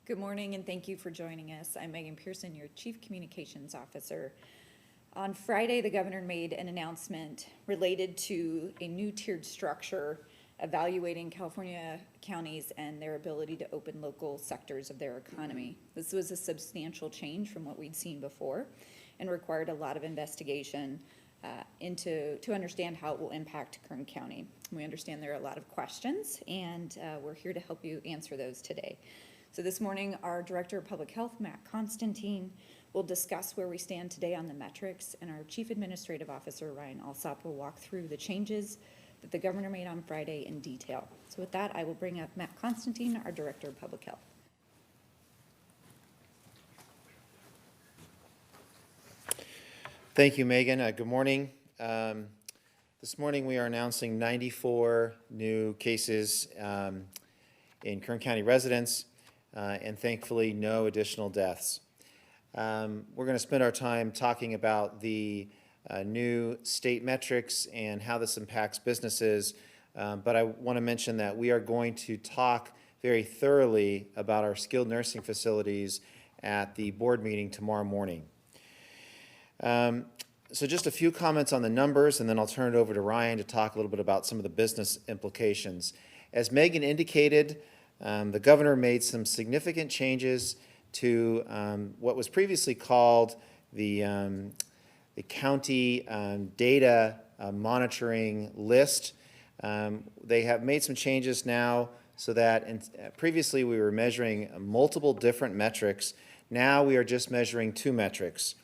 Good morning and thank you for joining us. I'm Megan Pearson, your Chief Communications Officer. On Friday, the governor made an announcement related to a new tiered structure evaluating California counties and their ability to open local sectors of their economy. This was a substantial change from what we'd seen before and required a lot of investigation to understand how it will impact Kern County. We understand there are a lot of questions, and we're here to help you answer those today. So this morning, our Director of Public Health, Matt Constantine, will discuss where we stand today on the metrics, and our Chief Administrative Officer, Ryan Alsop, will walk through the changes that the governor made on Friday in detail. So with that, I will bring up Matt Constantine, our Director of Public Health. Thank you, Megan. Good morning. This morning we are announcing 94 new cases in Kern County residents and thankfully no additional deaths. We're going to spend our time talking about the new state metrics and how this impacts businesses, but I want to mention that we are going to talk very thoroughly about our skilled nursing facilities at the board meeting tomorrow morning. So just a few comments on the numbers, and then I'll turn it over to Ryan to talk a little bit about some of the business implications. As Megan indicated, the governor made some significant changes to what was previously called the county data monitoring list. They have made some changes now so that previously we were measuring multiple different metrics. Now we are just measuring two metrics: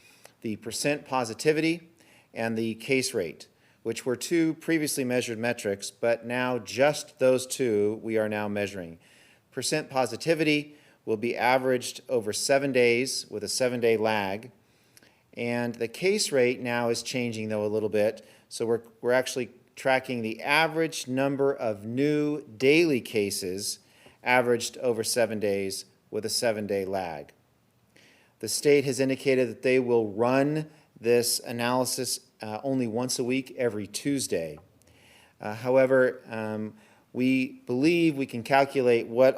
the percent positivity and the case rate, which were two previously measured metrics, but now just those two we are now measuring. Percent positivity will be averaged over 7 days with a 7-day lag, and the case rate now is changing though a little bit, so we're actually tracking the average number of new daily cases averaged over 7 days with a 7-day lag. The state has indicated that they will run this analysis only once a week, every Tuesday. However, we believe we can calculate what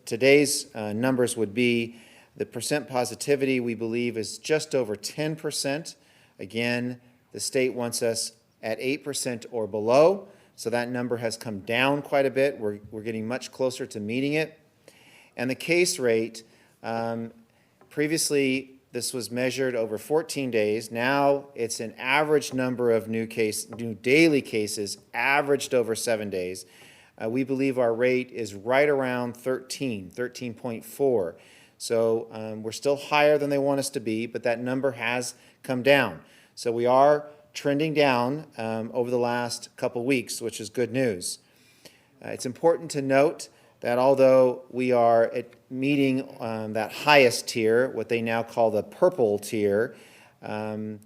today's numbers would be. The percent positivity, we believe, is just over 10%. Again, the state wants us at 8% or below, so that number has come down quite a bit. We're getting much closer to meeting it. And the case rate, previously, this was measured over 14 days. Now it's an average number of new daily cases averaged over 7 days. We believe our rate is right around 13.4. So we're still higher than they want us to be, but that number has come down. So we are trending down over the last couple weeks, which is good news. It's important to note that although we are meeting that highest tier, what they now call the purple tier, in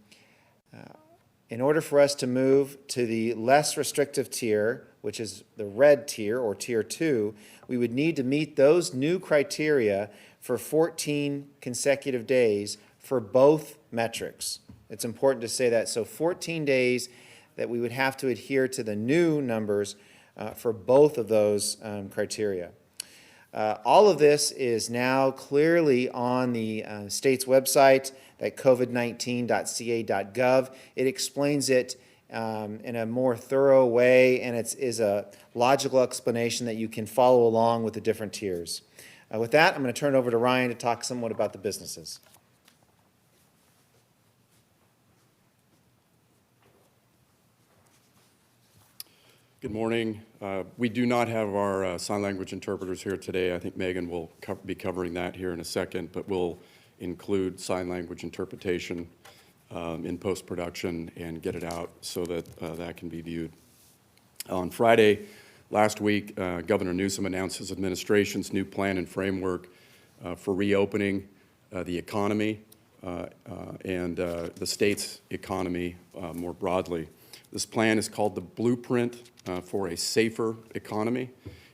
order for us to move to the less restrictive tier, which is the red tier or tier 2, we would need to meet those new criteria for 14 consecutive days for both metrics. It's important to say that. So 14 days that we would have to adhere to the new numbers for both of those criteria. All of this is now clearly on the state's website at covid19.ca.gov. It explains it in a more thorough way, and it is a logical explanation that you can follow along with the different tiers. With that, I'm going to turn it over to Ryan to talk somewhat about the businesses. Good morning. We do not have our sign language interpreters here today. I think Megan will be covering that here in a second, but we'll include sign language interpretation in post-production and get it out so that that can be viewed. On Friday last week, Governor Newsom announced his administration's new plan and framework for reopening the economy and the state's economy more broadly. This plan is called the Blueprint for a Safer Economy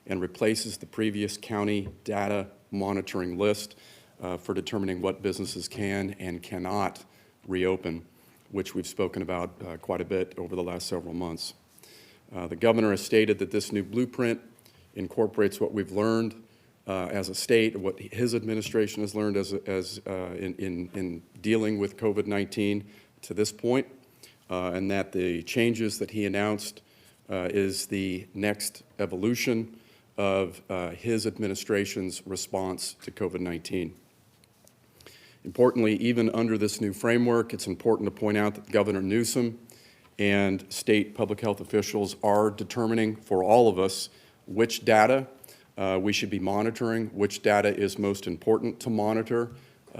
and replaces the previous county data monitoring list for determining what businesses can and cannot reopen, which we've spoken about quite a bit over the last several months. The governor has stated that this new blueprint incorporates what we've learned as a state, what his administration has learned in dealing with COVID-19 to this point, and that the changes that he announced is the next evolution of his administration's response to COVID-19. Importantly, even under this new framework, it's important to point out that Governor Newsom and state public health officials are determining for all of us which data we should be monitoring, which data is most important to monitor.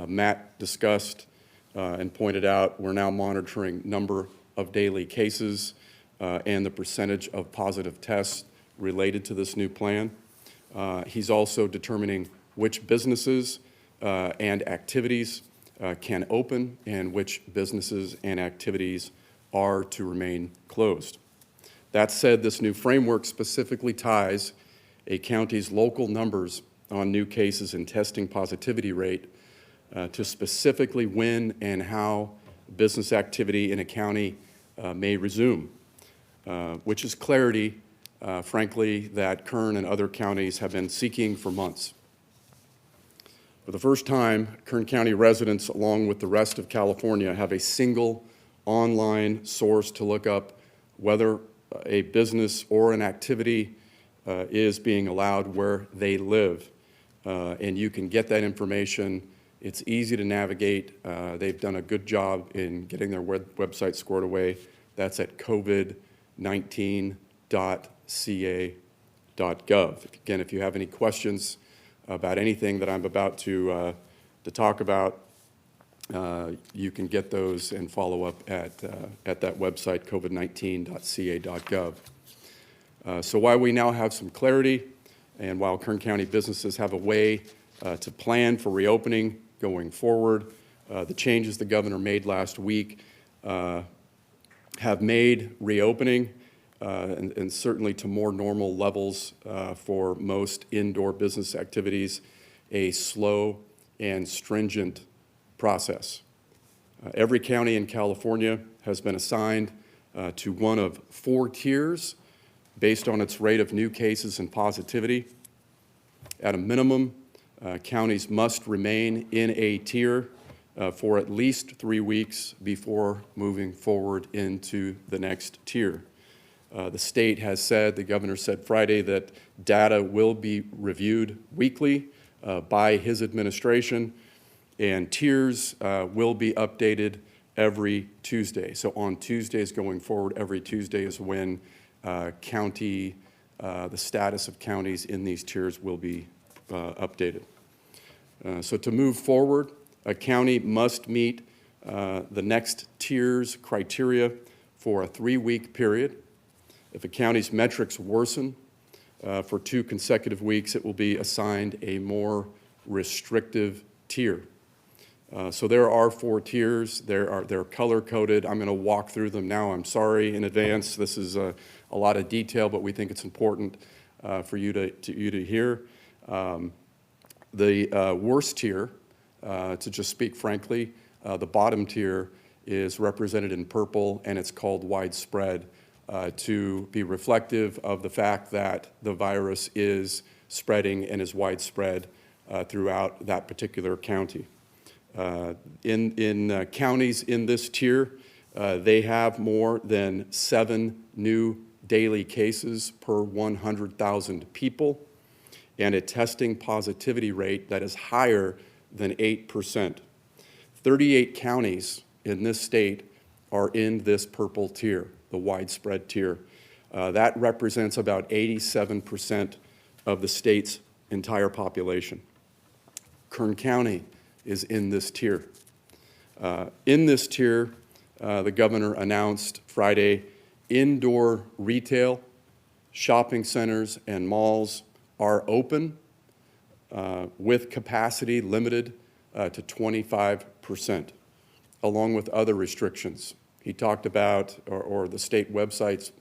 Matt discussed and pointed out we're now monitoring number of daily cases and the percentage of positive tests related to this new plan. He's also determining which businesses and activities can open and which businesses and activities are to remain closed. That said, this new framework specifically ties a county's local numbers on new cases and testing positivity rate to specifically when and how business activity in a county may resume, which is clarity, frankly, that Kern and other counties have been seeking for months. For the first time, Kern County residents, along with the rest of California, have a single online source to look up whether a business or an activity is being allowed where they live. And you can get that information. It's easy to navigate. They've done a good job in getting their website squared away. That's at covid19.ca.gov. Again, if you have any questions about anything that I'm about to talk about, you can get those and follow up at that website, covid19.ca.gov. So while we now have some clarity, and while Kern County businesses have a way to plan for reopening going forward, the changes the governor made last week have made reopening and certainly to more normal levels for most indoor business activities a slow and stringent process. Every county in California has been assigned to one of 4 tiers based on its rate of new cases and positivity. At a minimum, counties must remain in a tier for at least 3 weeks before moving forward into the next tier. The state has said, the governor said Friday, that data will be reviewed weekly by his administration, and tiers will be updated every Tuesday. So on Tuesdays going forward, every Tuesday is when the status of counties in these tiers will be updated. So to move forward, a county must meet the next tier's criteria for a 3-week period. If a county's metrics worsen for 2 consecutive weeks, it will be assigned a more restrictive tier. So there are 4 tiers. They're color-coded. I'm going to walk through them now. I'm sorry in advance. This is a lot of detail, but we think it's important for you to hear. The worst tier, to just speak frankly, the bottom tier is represented in purple, and it's called widespread to be reflective of the fact that the virus is spreading and is widespread throughout that particular county. In counties in this tier, they have more than 7 new daily cases per 100,000 people and a testing positivity rate that is higher than 8%. 38 counties in this state are in this purple tier, the widespread tier. That represents about 87% of the state's entire population. Kern County is in this tier. In this tier, the governor announced Friday, indoor retail, shopping centers, and malls are open with capacity limited to 25%, along with other restrictions. He talked about, or the state websites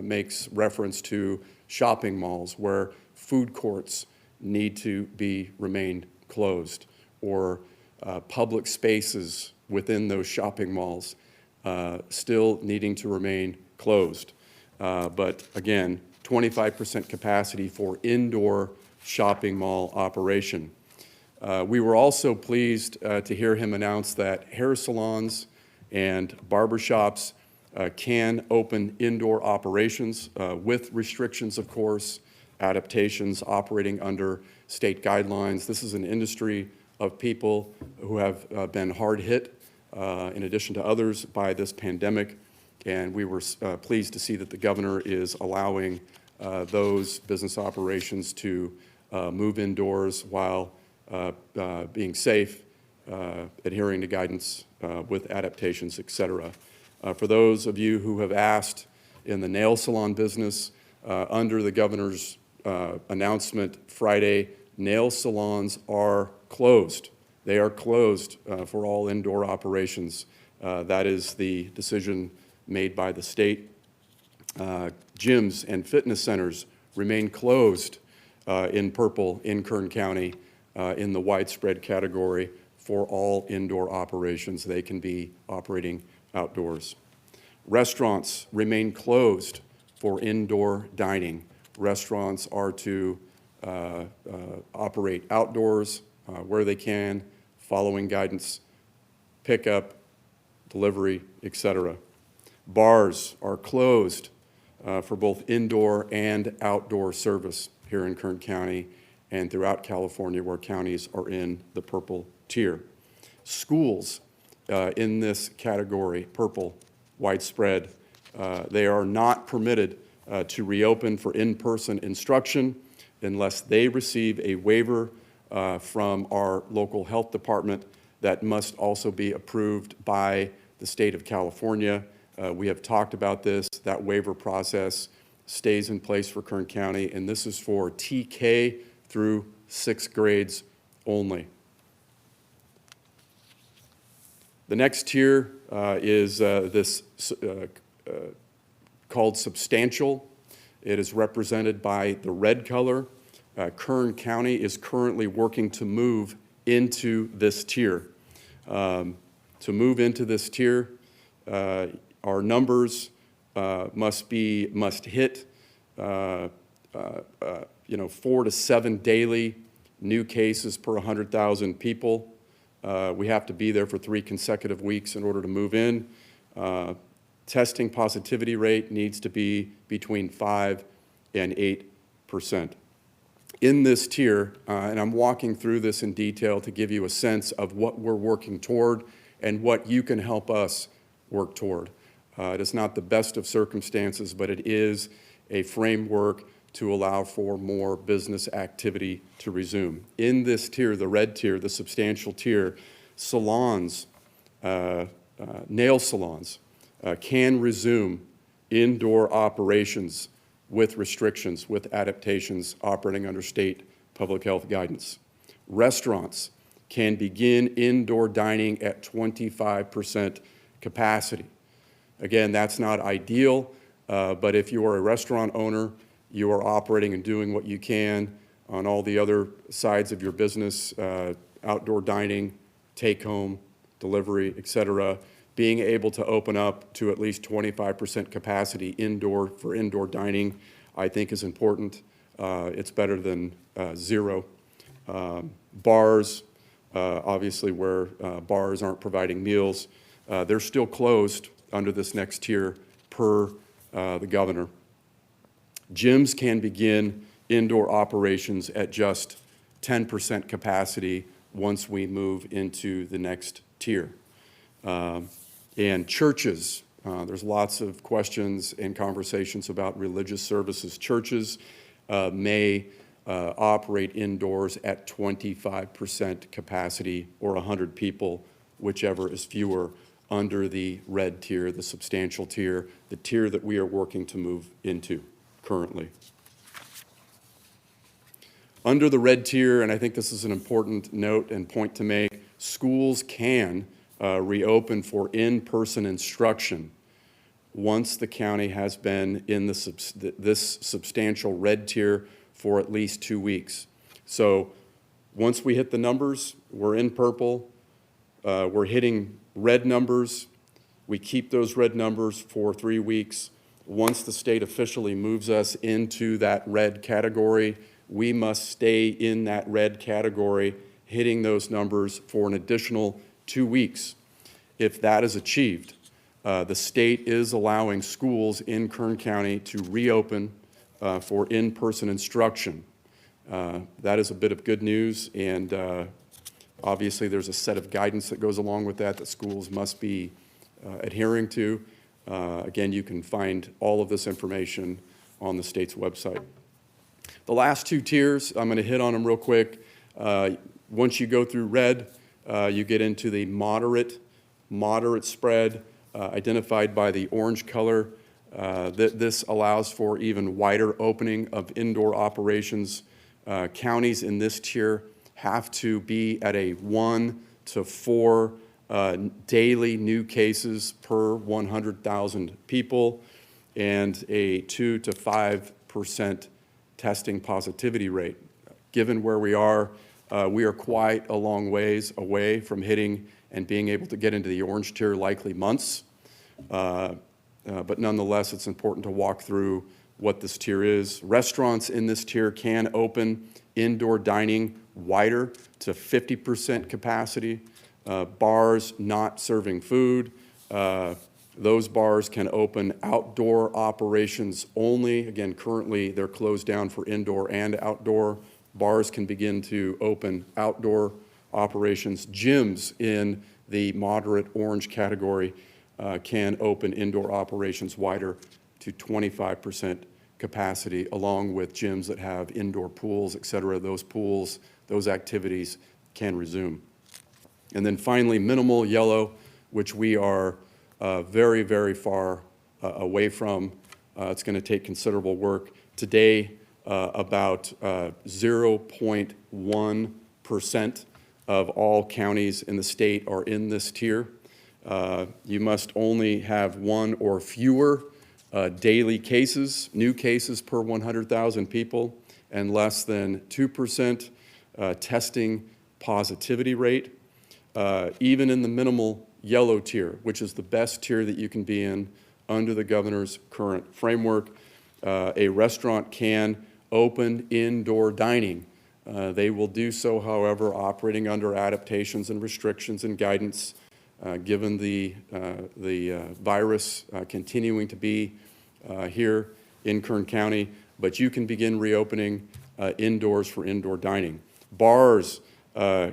makes reference to shopping malls where food courts need to remain closed, or public spaces within those shopping malls still needing to remain closed. But again, 25% capacity for indoor shopping mall operation. We were also pleased to hear him announce that hair salons and barbershops can open indoor operations with restrictions, of course, adaptations, operating under state guidelines. This is an industry of people who have been hard hit, in addition to others, by this pandemic. And we were pleased to see that the governor is allowing those business operations to move indoors while being safe, adhering to guidance with adaptations, et cetera. For those of you who have asked in the nail salon business, under the governor's announcement Friday, nail salons are closed. They are closed for all indoor operations. That is the decision made by the state. Gyms and fitness centers remain closed in purple in Kern County in the widespread category for all indoor operations. They can be operating outdoors. Restaurants remain closed for indoor dining. Restaurants are to operate outdoors where they can, following guidance, pickup, delivery, etc. Bars are closed for both indoor and outdoor service here in Kern County and throughout California, where counties are in the purple tier. Schools in this category, purple, widespread, they are not permitted to reopen for in-person instruction unless they receive a waiver from our local health department that must also be approved by the state of California. We have talked about this. That waiver process stays in place for Kern County, and this is for TK through 6th grades only. The next tier is this called substantial. It is represented by the red color. Kern County is currently working to move into this tier. To move into this tier, our numbers must hit 4 to 7 daily new cases per 100,000 people. We have to be there for 3 consecutive weeks in order to move in. Testing positivity rate needs to be between 5 and 8%. In this tier, and I'm walking through this in detail to give you a sense of what we're working toward and what you can help us work toward. It is not the best of circumstances, but it is a framework to allow for more business activity to resume. In this tier, the red tier, the substantial tier, salons, nail salons can resume indoor operations with restrictions, with adaptations operating under state public health guidance. Restaurants can begin indoor dining at 25% capacity. Again, that's not ideal, but if you are a restaurant owner, you are operating and doing what you can on all the other sides of your business, outdoor dining, take home, delivery, et cetera, being able to open up to at least 25% capacity indoor for indoor dining, I think is important. It's better than zero. Bars, obviously where bars aren't providing meals, they're still closed under this next tier per the governor. Gyms can begin indoor operations at just 10% capacity once we move into the next tier. And churches, there's lots of questions and conversations about religious services. Churches may operate indoors at 25% capacity or 100 people, whichever is fewer, under the red tier, the substantial tier, the tier that we are working to move into currently. Under the red tier, and I think this is an important note and point to make, schools can reopen for in-person instruction once the county has been in this substantial red tier for at least 2 weeks. So once we hit the numbers, we're in purple, we're hitting red numbers. We keep those red numbers for 3 weeks. Once the state officially moves us into that red category, we must stay in that red category, hitting those numbers for an additional 2 weeks. If that is achieved, the state is allowing schools in Kern County to reopen for in-person instruction. That is a bit of good news, and obviously there's a set of guidance that goes along with that schools must be adhering to. Again, you can find all of this information on the state's website. The last 2 tiers, I'm going to hit on them real quick. Once you go through red, you get into the moderate spread identified by the orange color. This allows for even wider opening of indoor operations. Counties in this tier have to be at a 1 to 4 daily new cases per 100,000 people and a 2 to 5% testing positivity rate. Given where we are quite a long ways away from hitting and being able to get into the orange tier, likely months. But nonetheless, it's important to walk through what this tier is. Restaurants in this tier can open indoor dining wider to 50% capacity. Bars not serving food, those bars can open outdoor operations only. Again, currently they're closed down for indoor and outdoor. Bars can begin to open outdoor operations. Gyms in the moderate orange category can open indoor operations wider to 25% capacity, along with gyms that have indoor pools, et cetera. Those pools, those activities can resume. And then finally, minimal yellow, which we are very, very far away from. It's going to take considerable work. Today, about 0.1% of all counties in the state are in this tier. You must only have 1 or fewer daily cases, new cases per 100,000 people, and less than 2% testing positivity rate. Even in the minimal yellow tier, which is the best tier that you can be in under the governor's current framework, a restaurant can open indoor dining. They will do so, however, operating under adaptations and restrictions and guidance, given the virus continuing to be here in Kern County. But you can begin reopening indoors for indoor dining. Bars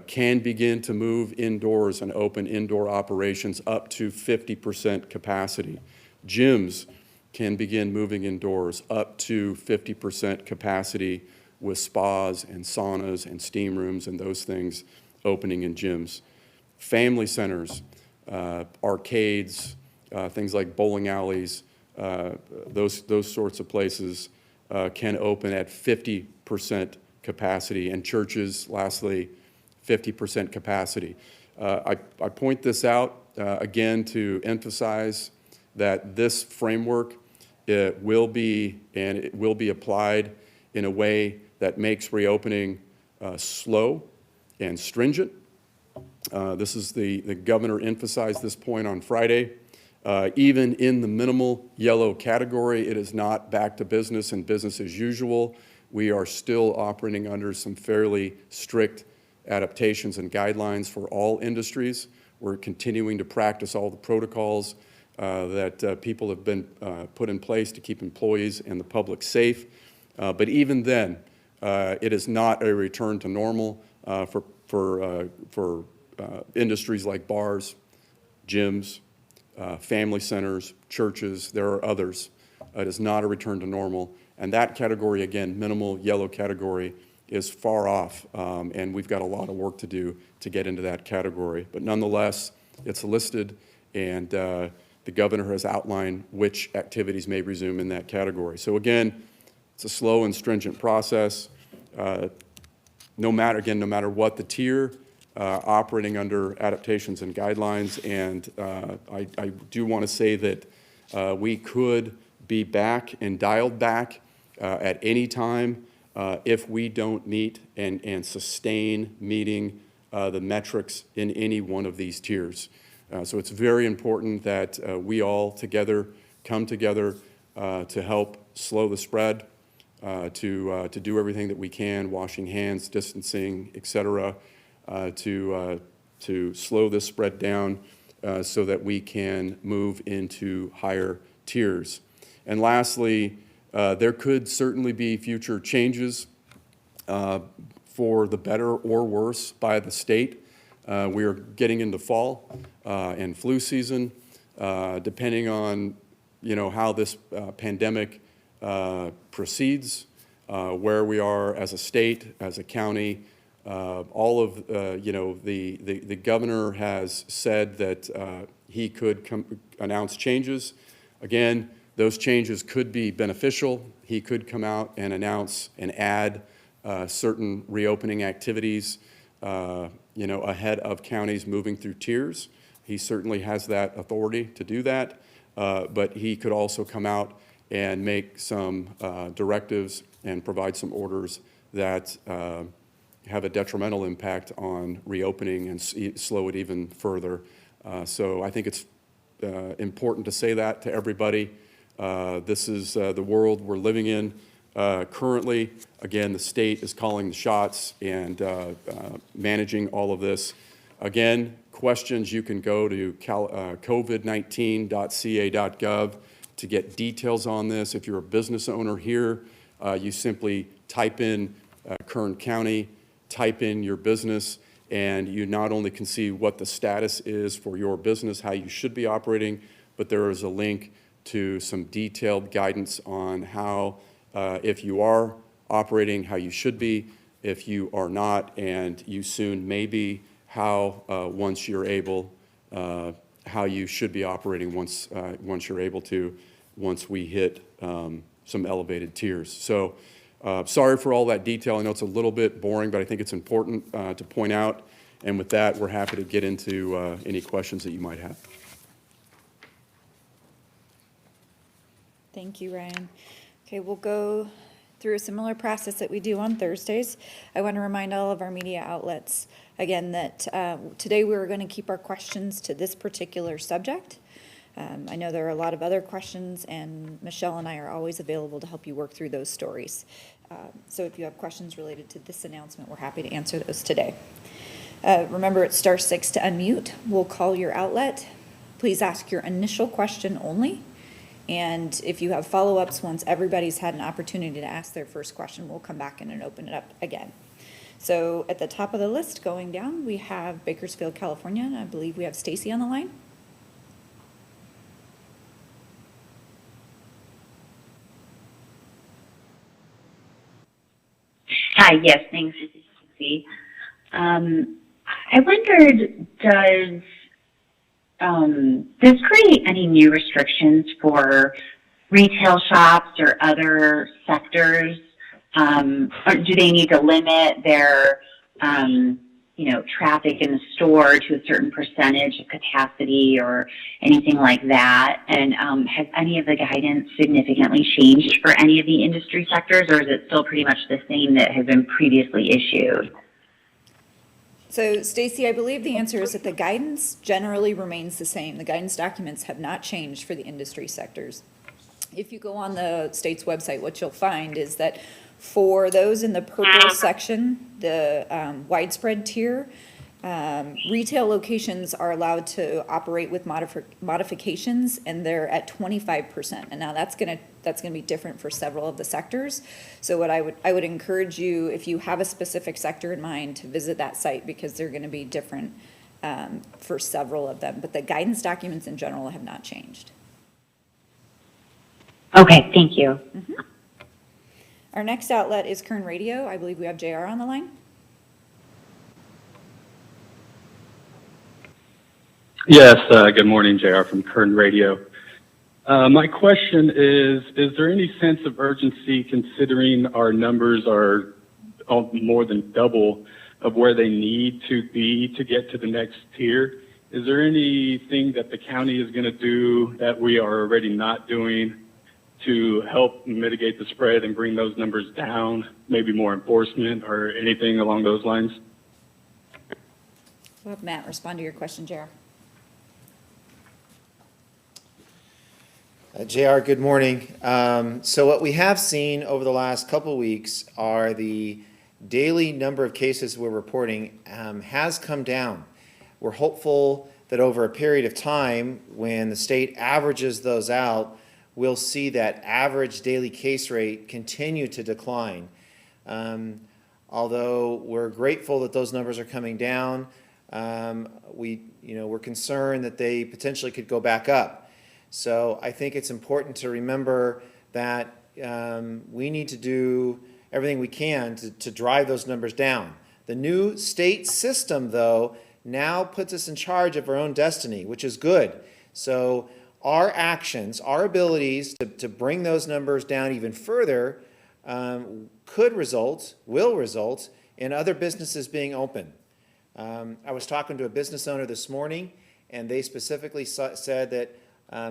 can begin to move indoors and open indoor operations up to 50% capacity. Gyms can begin moving indoors up to 50% capacity with spas and saunas and steam rooms and those things opening in gyms. Family centers, arcades, things like bowling alleys, those sorts of places can open at 50% capacity, and churches, lastly, 50% capacity. I point this out again to emphasize that this framework will be applied in a way that makes reopening slow and stringent. This is the governor emphasized this point on Friday. Even in the minimal yellow category, it is not back to business and business as usual. We are still operating under some fairly strict adaptations and guidelines for all industries. We're continuing to practice all the protocols that people have been put in place to keep employees and the public safe. But even then, it is not a return to normal for industries like bars, gyms, family centers, churches. There are others. It is not a return to normal. And that category, again, minimal yellow category, is far off, and we've got a lot of work to do to get into that category. But nonetheless, it's listed, and the governor has outlined which activities may resume in that category. So again, it's a slow and stringent process. No matter what the tier, operating under adaptations and guidelines, and I do want to say that we could be back and dialed back at any time if we don't meet and sustain meeting the metrics in any one of these tiers. So it's very important that we all together come together to help slow the spread, to do everything that we can, washing hands, distancing, et cetera, to slow this spread down so that we can move into higher tiers. And lastly, there could certainly be future changes for the better or worse by the state. We are getting into fall and flu season. Depending on how this pandemic proceeds, where we are as a state, as a county, all of the governor has said that he could announce changes. Again, those changes could be beneficial. He could come out and announce and add certain reopening activities, ahead of counties moving through tiers. He certainly has that authority to do that, but he could also come out and make some directives and provide some orders that have a detrimental impact on reopening and slow it even further. So I think it's important to say that to everybody. This is the world we're living in currently. Again, the state is calling the shots and managing all of this. Again, questions, you can go to covid19.ca.gov to get details on this. If you're a business owner here, you simply type in Kern County, type in your business, and you not only can see what the status is for your business, how you should be operating, but there is a link to some detailed guidance on how, if you are operating, how you should be, if you are not, and you soon may be, how once you're able, how you should be operating once you're able to, once we hit some elevated tiers. So sorry for all that detail. I know it's a little bit boring, but I think it's important to point out. And with that, we're happy to get into any questions that you might have. Thank you, Ryan. Okay, we'll go through a similar process that we do on Thursdays. I want to remind all of our media outlets, again, that today we're going to keep our questions to this particular subject. I know there are a lot of other questions, and Michelle and I are always available to help you work through those stories. So if you have questions related to this announcement, we're happy to answer those today. Remember, it's *6 to unmute. We'll call your outlet. Please ask your initial question only. And if you have follow-ups, once everybody's had an opportunity to ask their first question, we'll come back in and open it up again. So at the top of the list going down, we have Bakersfield, California, and I believe we have Stacy on the line. Hi, yes, thanks, Stacy. I wondered, does this create any new restrictions for retail shops or other sectors? Or do they need to limit their, traffic in the store to a certain percentage of capacity or anything like that? And has any of the guidance significantly changed for any of the industry sectors, or is it still pretty much the same that has been previously issued? So, Stacy, I believe the answer is that the guidance generally remains the same. The guidance documents have not changed for the industry sectors. If you go on the state's website, what you'll find is that for those in the purple section, the widespread tier, retail locations are allowed to operate with modifications, and they're at 25%. And now that's gonna be different for several of the sectors. So what I would encourage you, if you have a specific sector in mind, to visit that site, because they're gonna be different for several of them. But the guidance documents in general have not changed. Okay, thank you. Mm-hmm. Our next outlet is Kern Radio. I believe we have JR on the line. Yes, good morning, JR from Kern Radio. My question is there any sense of urgency considering our numbers are more than double of where they need to be to get to the next tier? Is there anything that the county is going to do that we are already not doing to help mitigate the spread and bring those numbers down, maybe more enforcement or anything along those lines? We'll have Matt respond to your question, JR. JR, good morning. So what we have seen over the last couple of weeks are the daily number of cases we're reporting has come down. We're hopeful that over a period of time, when the state averages those out, we'll see that average daily case rate continue to decline. Although we're grateful that those numbers are coming down, we're concerned that they potentially could go back up. So I think it's important to remember that we need to do everything we can to drive those numbers down. The new state system, though, now puts us in charge of our own destiny, which is good. So our actions, our abilities to bring those numbers down even further will result in other businesses being open. I was talking to a business owner this morning, and they specifically said that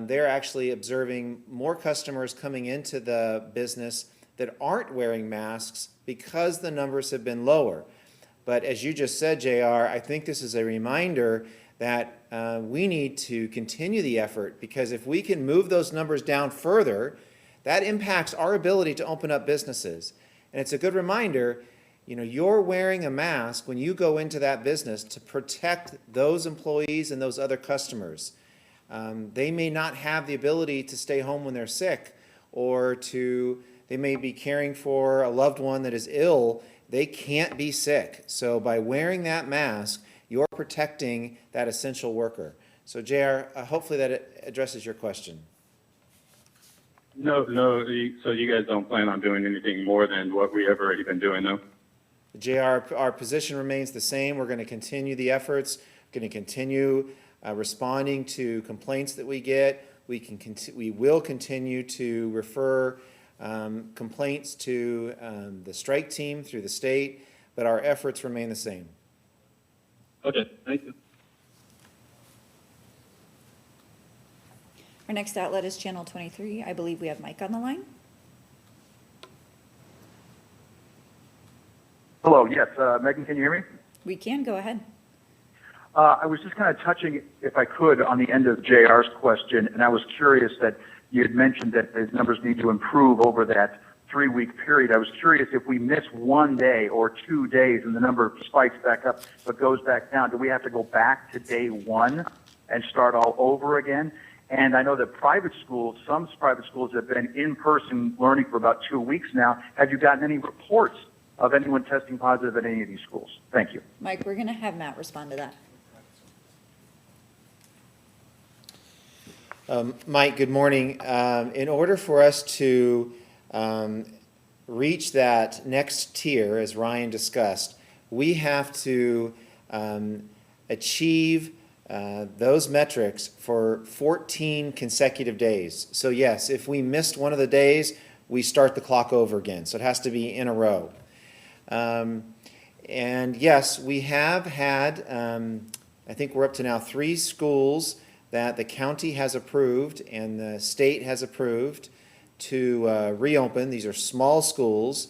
they're actually observing more customers coming into the business that aren't wearing masks because the numbers have been lower. But as you just said, JR, I think this is a reminder that we need to continue the effort, because if we can move those numbers down further, that impacts our ability to open up businesses. And it's a good reminder, you're wearing a mask when you go into that business to protect those employees and those other customers. They may not have the ability to stay home when they're sick, or they may be caring for a loved one that is ill. They can't be sick. So by wearing that mask, you're protecting that essential worker. So JR, hopefully that addresses your question. No. So you guys don't plan on doing anything more than what we have already been doing, though? JR, our position remains the same. We're going to continue the efforts, going to continue responding to complaints that we get. We will continue to refer complaints to the strike team through the state, but our efforts remain the same. Okay, thank you. Our next outlet is Channel 23. I believe we have Mike on the line. Hello, yes. Megan, can you hear me? We can, go ahead. I was just kind of touching, if I could, on the end of JR's question, and I was curious that you had mentioned that the numbers need to improve over that 3-week period. I was curious, if we miss 1 day or 2 days and the number spikes back up but goes back down, do we have to go back to day 1 and start all over again? And I know that some private schools have been in-person learning for about 2 weeks now. Have you gotten any reports of anyone testing positive at any of these schools? Thank you. Mike, we're going to have Matt respond to that. Mike, good morning. In order for us to reach that next tier, as Ryan discussed, we have to achieve those metrics for 14 consecutive days. So yes, if we missed one of the days, we start the clock over again. So it has to be in a row. And yes, we have had, I think we're up to now 3 schools that the county has approved and the state has approved to reopen. These are small schools.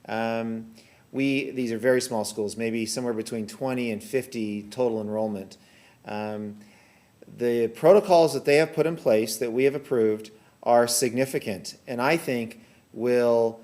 These are very small schools, maybe somewhere between 20 and 50 total enrollment. The protocols that they have put in place that we have approved are significant, and I think will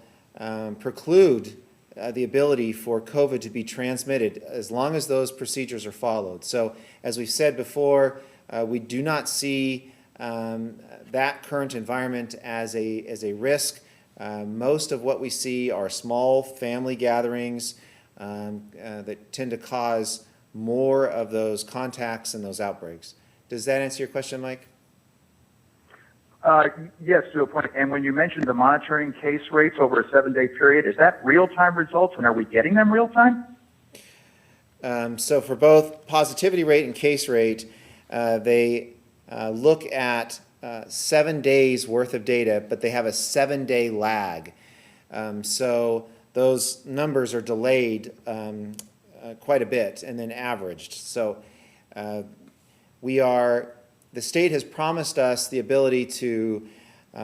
preclude the ability for COVID to be transmitted as long as those procedures are followed. So as we've said before, we do not see that current environment as a risk. Most of what we see are small family gatherings that tend to cause more of those contacts and those outbreaks. Does that answer your question, Mike? Yes, to a point. And when you mentioned the monitoring case rates over a 7-day period, is that real-time results, and are we getting them real-time? So for both positivity rate and case rate, they look at 7 days worth of data, but they have a 7-day lag. So those numbers are delayed quite a bit and then averaged. So the state has promised us the ability to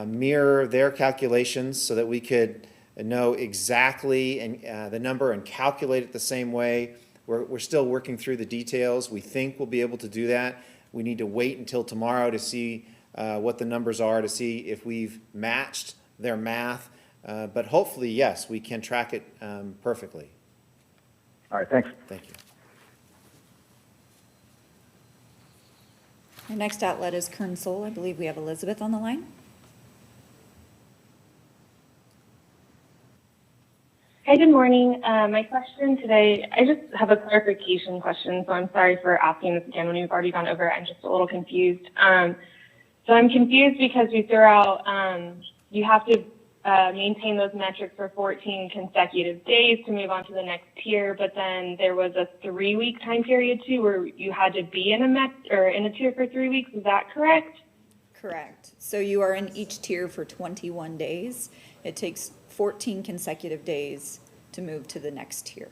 mirror their calculations so that we could know exactly the number and calculate it the same way. We're still working through the details. We think we'll be able to do that. We need to wait until tomorrow to see what the numbers are to see if we've matched their math. But hopefully, yes, we can track it perfectly. All right, thanks. Thank you. Our next outlet is Kern. I believe we have Elizabeth on the line. Hi, good morning. My question today, I just have a clarification question, so I'm sorry for asking this again when we've already gone over it. I'm just a little confused. So I'm confused because we threw out, you have to maintain those metrics for 14 consecutive days to move on to the next tier, but then there was a 3-week time period too where you had to be in a tier for 3 weeks. Is that correct? Correct. So you are in each tier for 21 days. It takes 14 consecutive days to move to the next tier.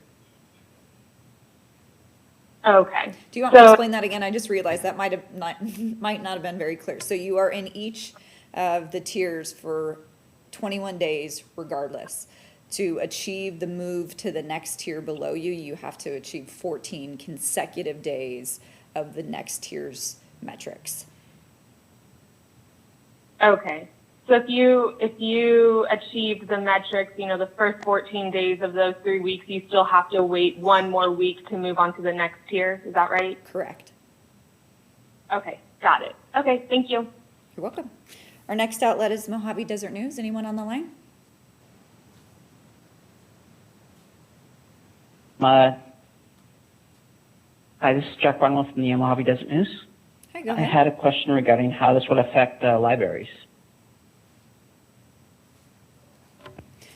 Okay. Do you want me to explain that again? I just realized that might not have been very clear. So you are in each of the tiers for 21 days regardless. To achieve the move to the next tier below you, you have to achieve 14 consecutive days of the next tier's metrics. Okay. So if you achieved the metrics, the first 14 days of those 3 weeks, you still have to wait 1 more week to move on to the next tier. Is that right? Correct. Okay, got it. Okay, thank you. You're welcome. Our next outlet is Mojave Desert News. Anyone on the line? Hi, this is Jack Barnwell from the Mojave Desert News. Hi, go I ahead. had a question regarding how this will affect libraries.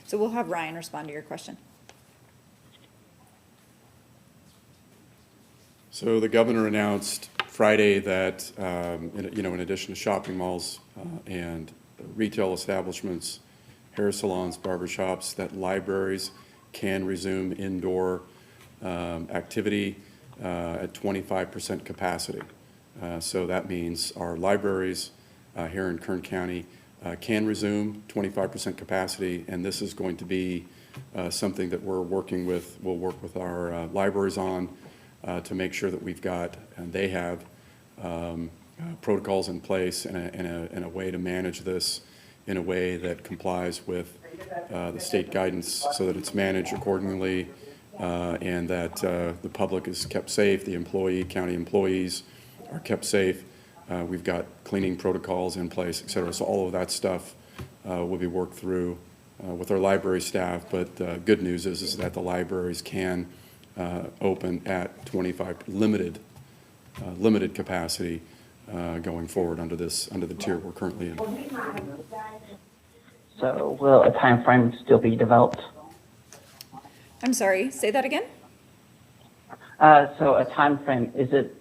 So we'll have Ryan respond to your question. So the governor announced Friday that, in addition to shopping malls and retail establishments, hair salons, barbershops, that libraries can resume indoor activity at 25% capacity. So that means our libraries here in Kern County can resume 25% capacity, and this is going to be something that we'll work with our libraries on to make sure that we've got, and they have, protocols in place and a way to manage this in a way that complies with the state guidance so that it's managed accordingly and that the public is kept safe, the county employees are kept safe. We've got cleaning protocols in place, et cetera. So all of that stuff will be worked through with our library staff. But good news is that the libraries can open at 25 limited capacity going forward under the tier we're currently in. So will a time frame still be developed? I'm sorry, say that again? So a time frame, is it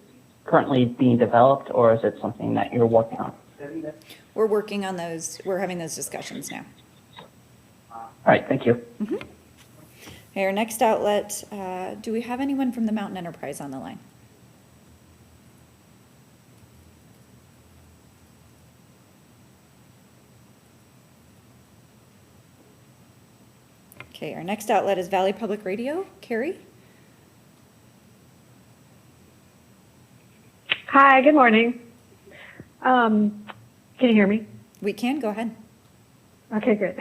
currently being developed, or is it something that you're working on? We're working on those. We're having those discussions now. All right, thank you. Okay, our next outlet, do we have anyone from the Mountain Enterprise on the line? Okay, our next outlet is Valley Public Radio. Carrie? Hi, good morning. Can you hear me? We can, go ahead. Okay, good.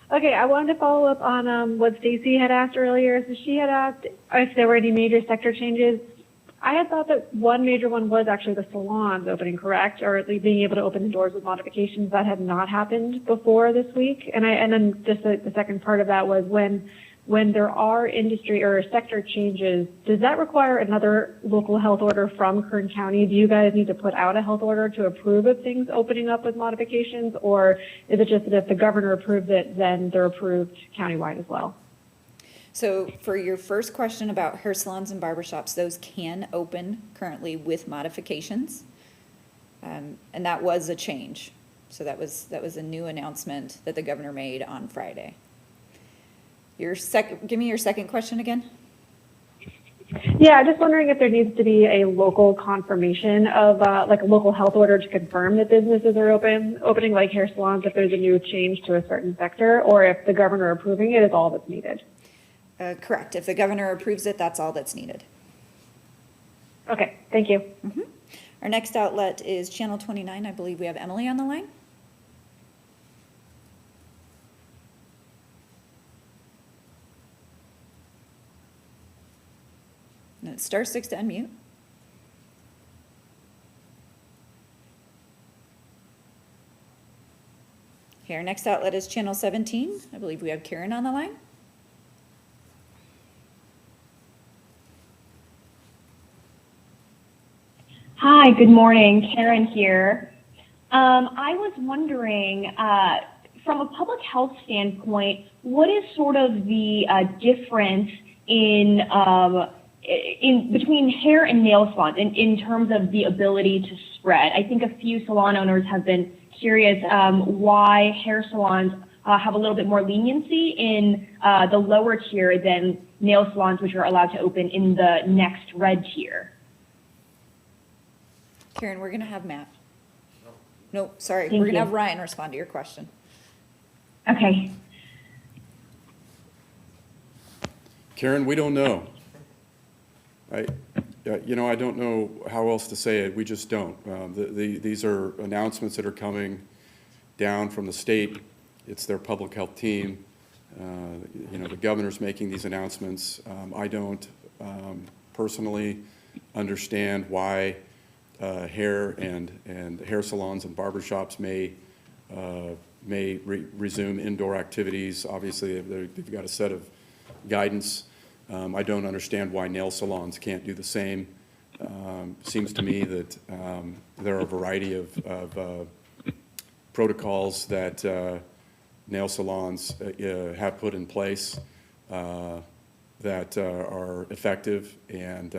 Okay, I wanted to follow up on what Stacy had asked earlier. So she had asked if there were any major sector changes. I had thought that one major one was actually the salons opening, correct? Or at least being able to open the doors with modifications. That had not happened before this week. And then just the second part of that was when there are industry or sector changes, does that require another local health order from Kern County? Do you guys need to put out a health order to approve of things opening up with modifications? Or is it just that if the governor approves it, then they're approved countywide as well? So for your first question about hair salons and barbershops, those can open currently with modifications. And that was a change. So that was a new announcement that the governor made on Friday. Give me your second question again. Yeah, just wondering if there needs to be a local confirmation of like a local health order to confirm that businesses are opening like hair salons if there's a new change to a certain sector, or if the governor approving it is all that's needed. Correct. If the governor approves it, that's all that's needed. Okay, thank you. Our Our next outlet is Channel 29. I believe we have Emily on the line. And it's *6 to unmute. Okay, our next outlet is Channel 17. I believe we have Karen on the line. Hi, good morning. Karen here. I was wondering, from a public health standpoint, what is sort of the difference in between hair and nail salons in terms of the ability to spread? I think a few salon owners have been curious why hair salons have a little bit more leniency in the lower tier than nail salons, which are allowed to open in the next red tier. Karen, we're going to have Matt. No, sorry. Thank We're going to you. have Ryan respond to your question. Okay. Karen, we don't know. I don't know how else to say it. We just don't. These are announcements that are coming down from the state. It's their public health team. The governor's making these announcements. I don't personally understand why hair and hair salons and barbershops may resume indoor activities. Obviously, they've got a set of guidance. I don't understand why nail salons can't do the same. Seems to me that there are a variety of protocols that nail salons have put in place that are effective and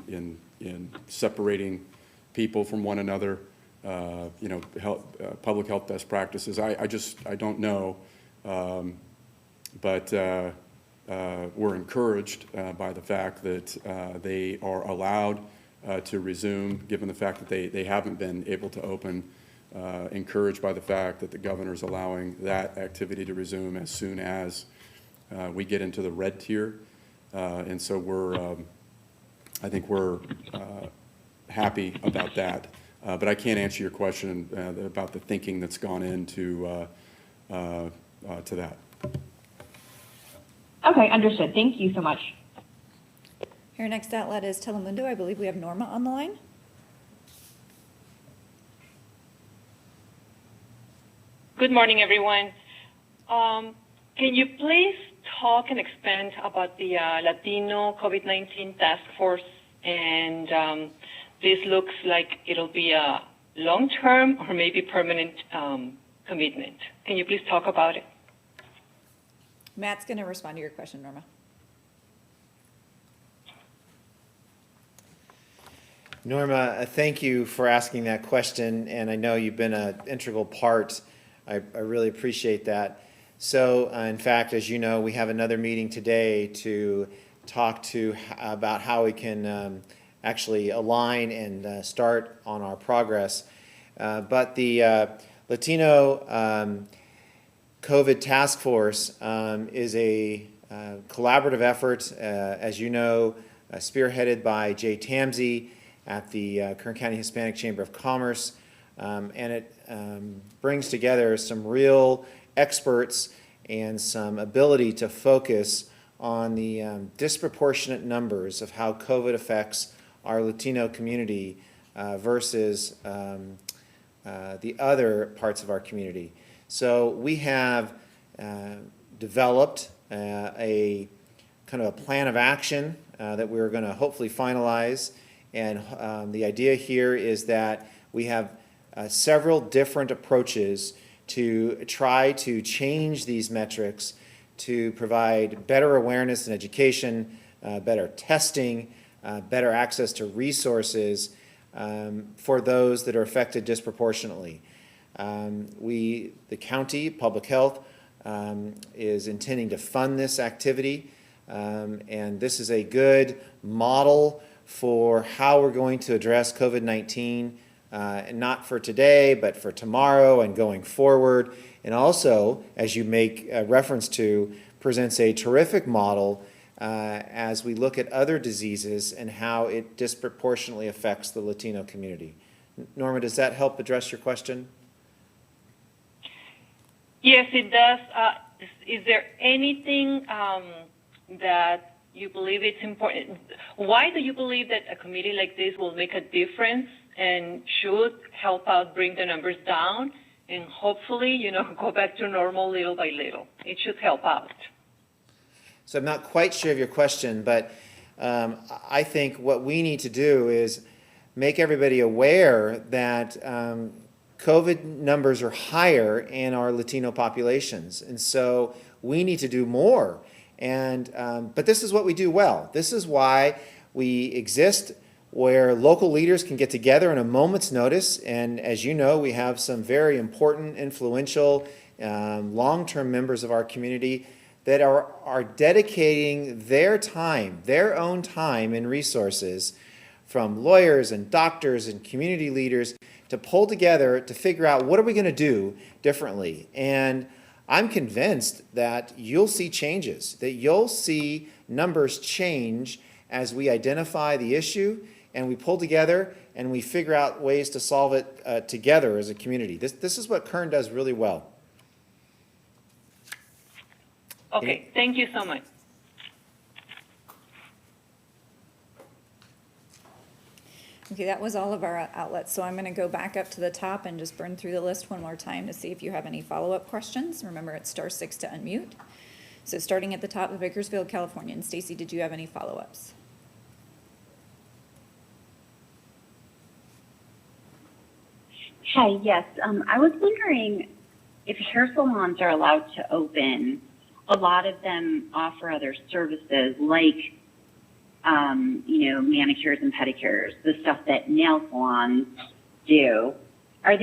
in separating people from one another, public health best practices. I don't know, but we're encouraged by the fact that they are allowed to resume, given the fact that they haven't been able to open, encouraged by the fact that the governor's allowing that activity to resume as soon as we get into the red tier. And so I think we're happy about that. But I can't answer your question about the thinking that's gone into to that. Okay, understood. Thank you so much. Our next outlet is Telemundo. I believe we have Norma on the line. Good morning, everyone. Can you please talk and expand about the Latino COVID-19 task force? And this looks like it'll be a long-term or maybe permanent commitment. Can you please talk about it? Matt's going to respond to your question, Norma. Norma, thank you for asking that question, and I know you've been an integral part. I really appreciate that. So, in fact, as you know, we have another meeting today to talk about how we can actually align and start on our progress. But the Latino COVID task force is a collaborative effort, as you know, spearheaded by Jay Tamsey at the Kern County Hispanic Chamber of Commerce, and it brings together some real experts and some ability to focus on the disproportionate numbers of how COVID affects our Latino community versus the other parts of our community. So we have developed a kind of a plan of action that we're going to hopefully finalize. And the idea here is that we have several different approaches to try to change these metrics to provide better awareness and education, better testing, better access to resources for those that are affected disproportionately. The county, public health, is intending to fund this activity, and this is a good model for how we're going to address COVID-19, not for today, but for tomorrow and going forward. And also, as you make reference to, presents a terrific model as we look at other diseases and how it disproportionately affects the Latino community. Norma, does that help address your question? Yes, it does. Is there anything that you believe it's important? Why do you believe that a committee like this will make a difference and should help out bring the numbers down and hopefully, go back to normal little by little? It should help out. So I'm not quite sure of your question, but I think what we need to do is make everybody aware that COVID numbers are higher in our Latino populations. And so we need to do more. And, but this is what we do well. This is why we exist, where local leaders can get together on a moment's notice. And as you know, we have some very important, influential, long-term members of our community that are dedicating their time, their own time and resources, from lawyers and doctors and community leaders, to pull together to figure out what are we going to do differently. And I'm convinced that you'll see changes, that you'll see numbers change as we identify the issue and we pull together and we figure out ways to solve it together as a community. This is what Kern does really well. Okay, thank you so much. Okay, that was all of our outlets, so I'm going to go back up to the top and just burn through the list one more time to see if you have any follow-up questions. Remember, it's *6 to unmute. So starting at the top of Bakersfield, California. And Stacy, did you have any follow-ups? Hi, yes. I was wondering if hair salons are allowed to open. A lot of them offer other services like, manicures and pedicures, the stuff that nail salons do. Are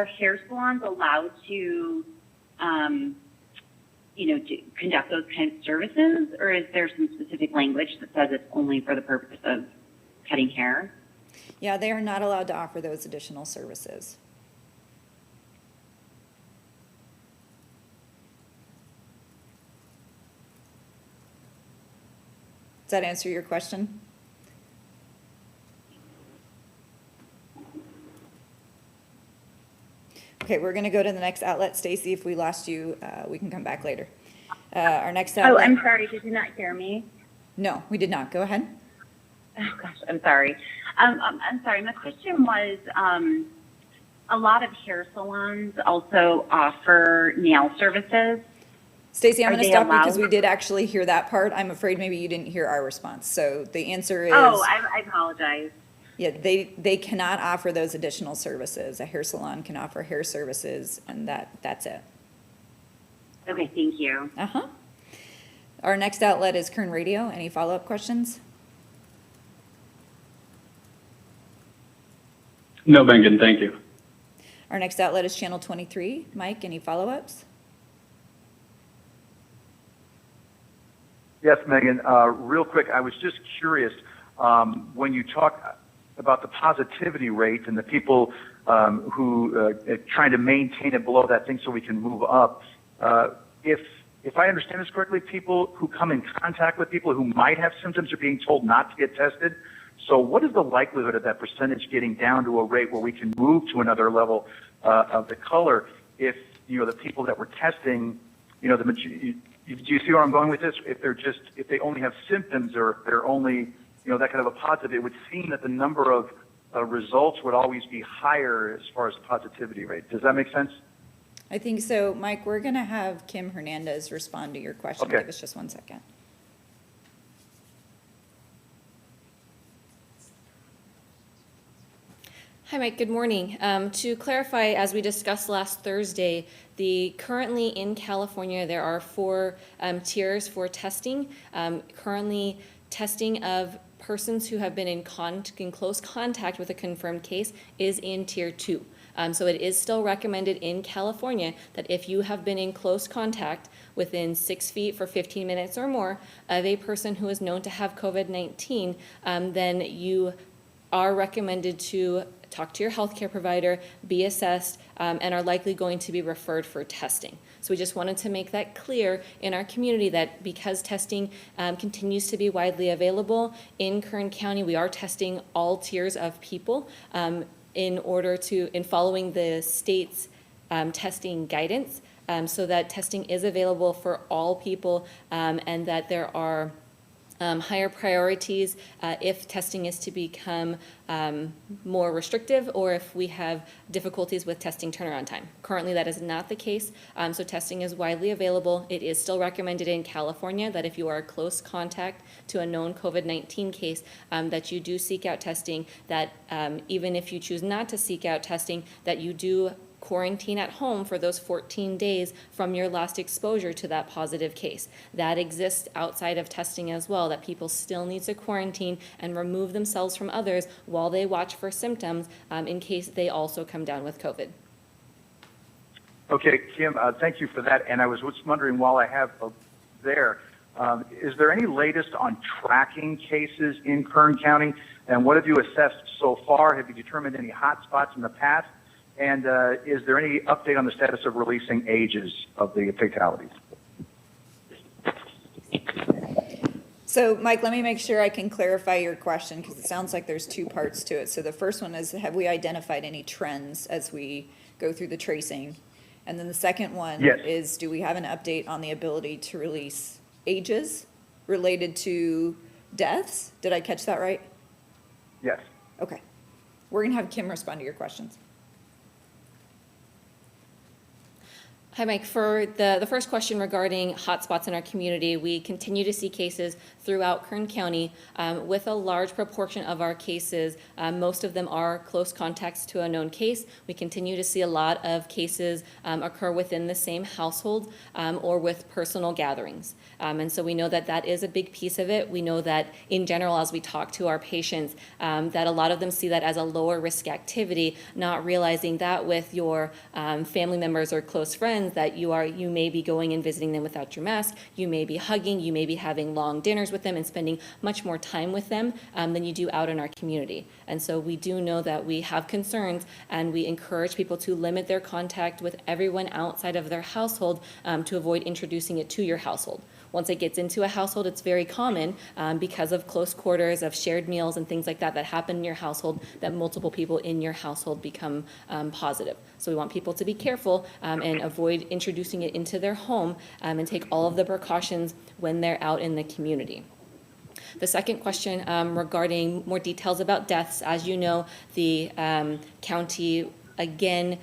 hair salons allowed to, to conduct those kinds of services, or is there some specific language that says it's only for the purpose of cutting hair? Yeah, they are not allowed to offer those additional services. Does that answer your question? Okay, we're going to go to the next outlet. Stacy, if we lost you, we can come back later. Our next outlet. Oh, I'm sorry. Did you not hear me? No, we did not. Go ahead. Oh, gosh, I'm sorry. I'm sorry. My question was, a lot of hair salons also offer nail services. Stacy, I'm Are going to they stop you allowed? because we did actually hear that part. I'm afraid maybe you didn't hear our response. So the answer is, Oh, I apologize. yeah, they cannot offer those additional services. A hair salon can offer hair services, and that's it. Okay, thank you. Uh-huh. Our next outlet is Kern Radio. Any follow-up questions? No, Megan, thank you. Our next outlet is Channel 23. Mike, any follow-ups? Yes, Megan. Real quick, I was just curious, when you talk about the positivity rate and the people who trying to maintain it below that thing so we can move up, if I understand this correctly, people who come in contact with people who might have symptoms are being told not to get tested. So what is the likelihood of that percentage getting down to a rate where we can move to another level of the color if, the people that we're testing, do you see where I'm going with this? If they only have symptoms or they're only, that kind of a positive, it would seem that the number of results would always be higher as far as positivity rate. Does that make sense? I think so. Mike, we're going to have Kim Hernandez respond to your question. Okay. Give us just 1 second. Hi, Mike. Good morning. To clarify, as we discussed last Thursday, currently in California, there are 4 tiers for testing. Currently, testing of persons who have been in close contact with a confirmed case is in Tier 2. So it is still recommended in California that if you have been in close contact within 6 feet for 15 minutes or more of a person who is known to have COVID-19, then you are recommended to talk to your healthcare provider, be assessed, and are likely going to be referred for testing. So we just wanted to make that clear in our community that because testing continues to be widely available in Kern County, we are testing all tiers of people in following the state's testing guidance, so that testing is available for all people, and that there are higher priorities if testing is to become more restrictive or if we have difficulties with testing turnaround time. Currently, that is not the case, so testing is widely available. It is still recommended in California that if you are a close contact to a known COVID-19 case, that you do seek out testing, that even if you choose not to seek out testing, that you do quarantine at home for those 14 days from your last exposure to that positive case. That exists outside of testing as well, that people still need to quarantine and remove themselves from others while they watch for symptoms in case they also come down with COVID. Okay, Kim, thank you for that. And I was just wondering, while I have there, is there any latest on tracking cases in Kern County? And what have you assessed so far? Have you determined any hot spots in the past? And is there any update on the status of releasing ages of the fatalities? So, Mike, let me make sure I can clarify your question because it sounds like there's two parts to it. So the first one is, have we identified any trends as we go through the tracing? And then the second one is, do we have an update on the ability to release ages related to deaths? Did I catch that right? Yes. Okay. We're going to have Kim respond to your questions. Hi, Mike. For the first question regarding hotspots in our community, we continue to see cases throughout Kern County with a large proportion of our cases. Most of them are close contacts to a known case. We continue to see a lot of cases occur within the same household or with personal gatherings. And so we know that that is a big piece of it. We know that in general, as we talk to our patients, that a lot of them see that as a lower risk activity, not realizing that with your family members or close friends that you may be going and visiting them without your mask, you may be hugging, you may be having long dinners with them and spending much more time with them than you do out in our community. And so we do know that we have concerns, and we encourage people to limit their contact with everyone outside of their household to avoid introducing it to your household. Once it gets into a household, it's very common because of close quarters, of shared meals and things like that that happen in your household, that multiple people in your household become positive. So we want people to be careful and avoid introducing it into their home and take all of the precautions when they're out in the community. The second question regarding more details about deaths, as you know, the county again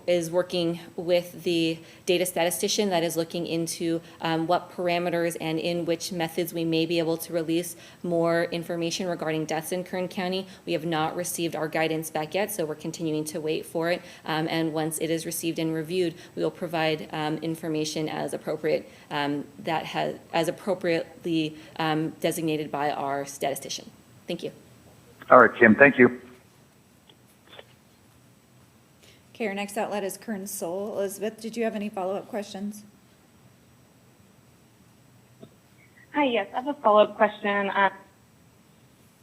is working with the data statistician that is looking into what parameters and in which methods we may be able to release more information regarding deaths in Kern County. We have not received our guidance back yet, so we're continuing to wait for it. And once it is received and reviewed, we will provide information as appropriate as appropriately designated by our statistician. Thank you. All right, Kim, thank you. Okay, our next outlet is Kern Soul. Elizabeth, did you have any follow-up questions? Hi, yes, I have a follow-up question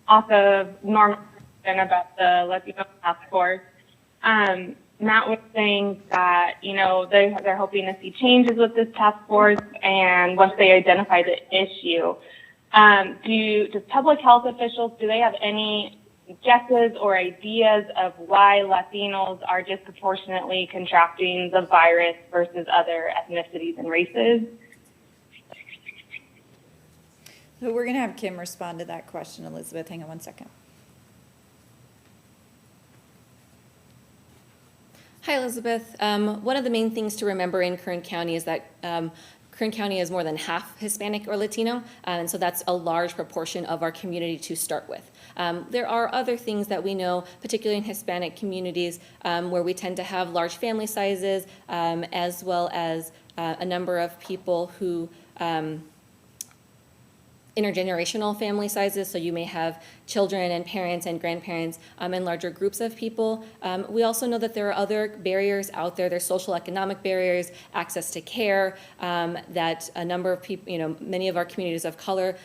off of Norma's question about the Latino task force. Matt was saying that, they're hoping to see changes with this task force, and once they identify the issue, does public health officials, do they have any guesses or ideas of why Latinos are disproportionately contracting the virus versus other ethnicities and races? So we're going to have Kim respond to that question, Elizabeth. Hang on one second. Hi, Elizabeth. One of the main things to remember in Kern County is that Kern County is more than half Hispanic or Latino, and so that's a large proportion of our community to start with. There are other things that we know, particularly in Hispanic communities, where we tend to have large family sizes, as well as a number of people who intergenerational family sizes, so you may have children and parents and grandparents and larger groups of people. We also know that there are other barriers out there. There's social economic barriers, access to care, that a number of people, many of our communities of color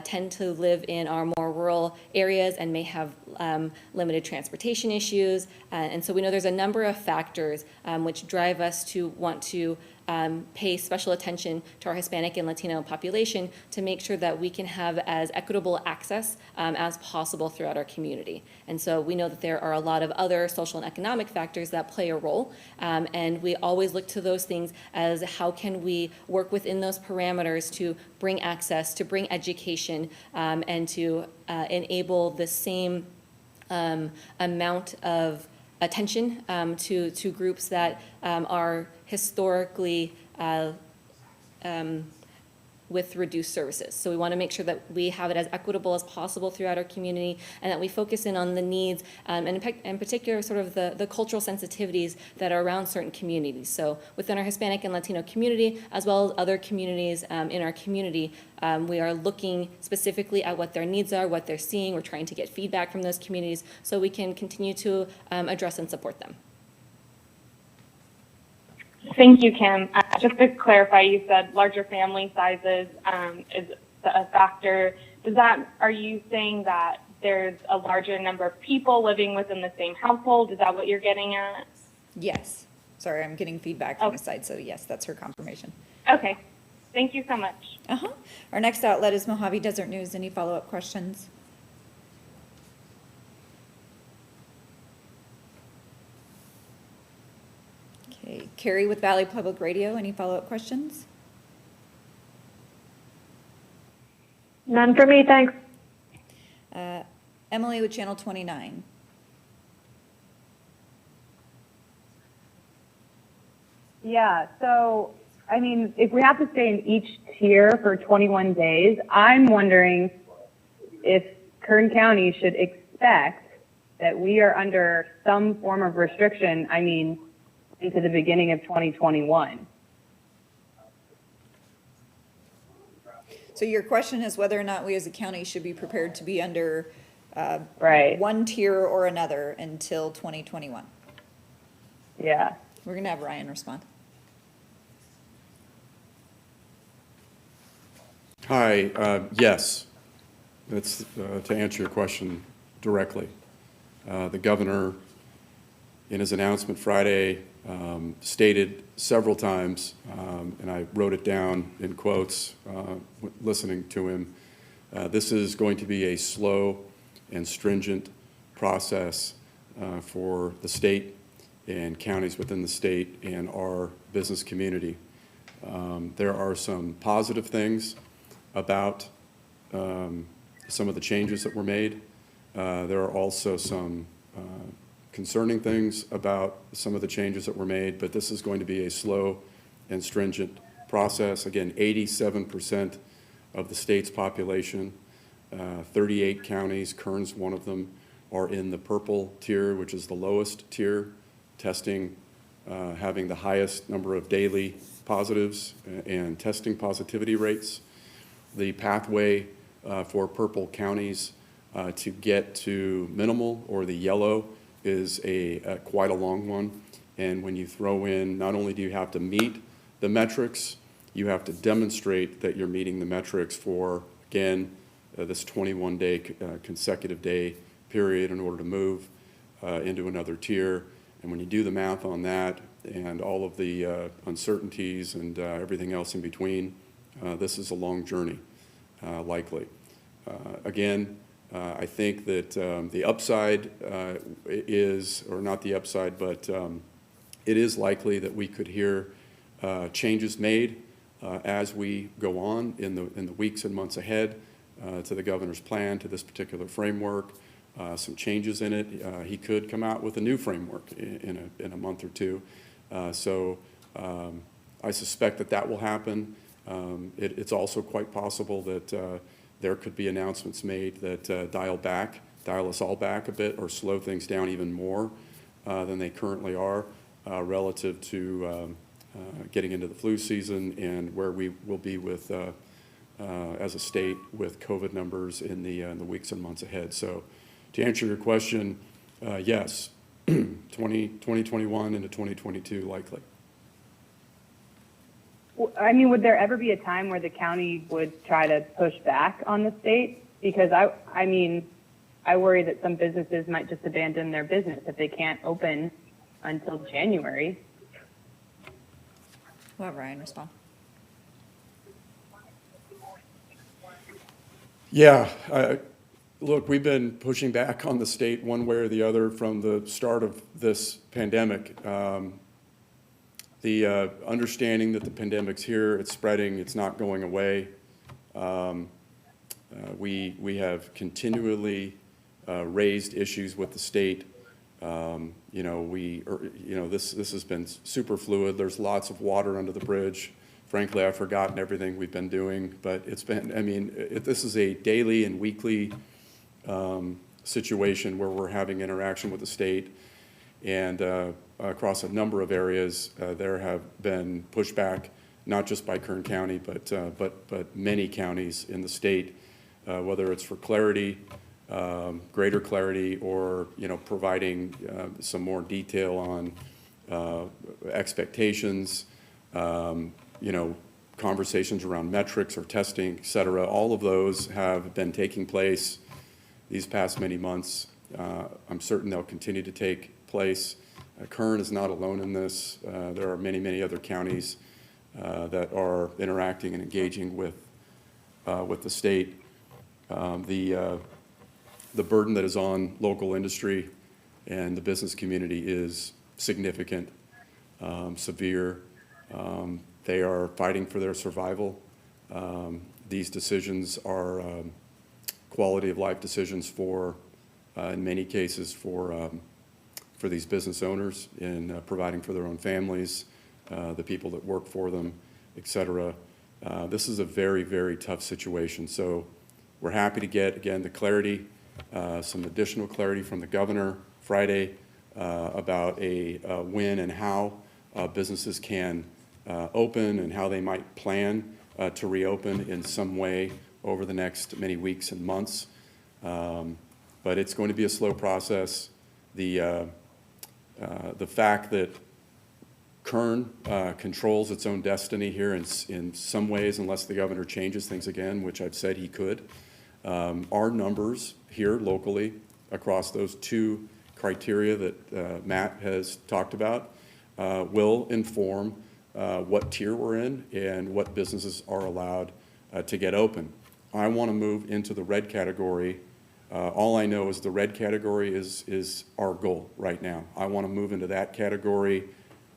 tend to live in our more rural areas and may have limited transportation issues. And so we know there's a number of factors which drive us to want to pay special attention to our Hispanic and Latino population to make sure that we can have as equitable access as possible throughout our community. And so we know that there are a lot of other social and economic factors that play a role, and we always look to those things as how can we work within those parameters to bring access, to bring education, and to enable the same amount of attention to groups that are historically with reduced services. So we want to make sure that we have it as equitable as possible throughout our community, and that we focus in on the needs, and in particular sort of the cultural sensitivities that are around certain communities. So within our Hispanic and Latino community, as well as other communities in our community, we are looking specifically at what their needs are, what they're seeing. We're trying to get feedback from those communities so we can continue to address and support them. Thank you, Kim. Just to clarify, you said larger family sizes is a factor. Are you saying that there's a larger number of people living within the same household? Is that what you're getting at? Yes. Sorry, I'm getting feedback from the side, so yes, that's her confirmation. Okay. Thank you so much. Our next outlet is Mojave Desert News. Any follow-up questions? Okay, Carrie with Valley Public Radio. Any follow-up questions? None for me, thanks. Emily with Channel 29. Yeah, so, I mean, if we have to stay in each tier for 21 days, I'm wondering if Kern County should expect that we are under some form of restriction, I mean, into the beginning of 2021. So your question is whether or not we as a county should be prepared to be under Right. one tier or another until 2021. Yeah. We're going to have Ryan respond. Hi, yes. That's to answer your question directly. The governor, in his announcement Friday, stated several times, and I wrote it down in quotes, listening to him, this is going to be a slow and stringent process for the state and counties within the state and our business community. There are some positive things about some of the changes that were made. There are also some concerning things about some of the changes that were made, but this is going to be a slow and stringent process. Again, 87% of the state's population, 38 counties, Kern's one of them, are in the purple tier, which is the lowest tier, testing having the highest number of daily positives and testing positivity rates. The pathway for purple counties to get to minimal or the yellow is quite a long one. And when you throw in, not only do you have to meet the metrics, you have to demonstrate that you're meeting the metrics for, again, this 21-day consecutive day period in order to move into another tier. And when you do the math on that and all of the uncertainties and everything else in between, this is a long journey, likely. Again, I think that the upside is, or not the upside, but it is likely that we could hear changes made as we go on in the weeks and months ahead to the governor's plan, to this particular framework, some changes in it. He could come out with a new framework in a month or two. So I suspect that will happen. It's also quite possible that there could be announcements made that dial us all back a bit or slow things down even more than they currently are relative to getting into the flu season and where we will be with, as a state, with COVID numbers in the weeks and months ahead. So to answer your question, yes, 2021 into 2022 likely. I mean, would there ever be a time where the county would try to push back on the state? Because I mean, I worry that some businesses might just abandon their business if they can't open until January. We'll have Ryan respond. Yeah, look, we've been pushing back on the state one way or the other from the start of this pandemic. The understanding that the pandemic's here, it's spreading, it's not going away. We have continually raised issues with the state. This has been super fluid. There's lots of water under the bridge. Frankly, I've forgotten everything we've been doing, but it's been, this is a daily and weekly situation where we're having interaction with the state. And across a number of areas, there have been pushback, not just by Kern County, but many counties in the state, whether it's for clarity, greater clarity, or providing some more detail on expectations, conversations around metrics or testing, et cetera. All of those have been taking place these past many months. I'm certain they'll continue to take place. Kern is not alone in this. There are many, many other counties that are interacting and engaging with the state. The burden that is on local industry and the business community is significant, severe. They are fighting for their survival. These decisions are quality of life decisions for, in many cases, for these business owners in providing for their own families, the people that work for them, et cetera. This is a very, very tough situation. So we're happy to get, again, the clarity, some additional clarity from the governor Friday about when and how businesses can open and how they might plan to reopen in some way over the next many weeks and months. But it's going to be a slow process. The fact that Kern controls its own destiny here in some ways, unless the governor changes things again, which I've said he could, our numbers here locally across those two criteria that Matt has talked about will inform what tier we're in and what businesses are allowed to get open. I want to move into the red category. All I know is the red category is our goal right now. I want to move into that category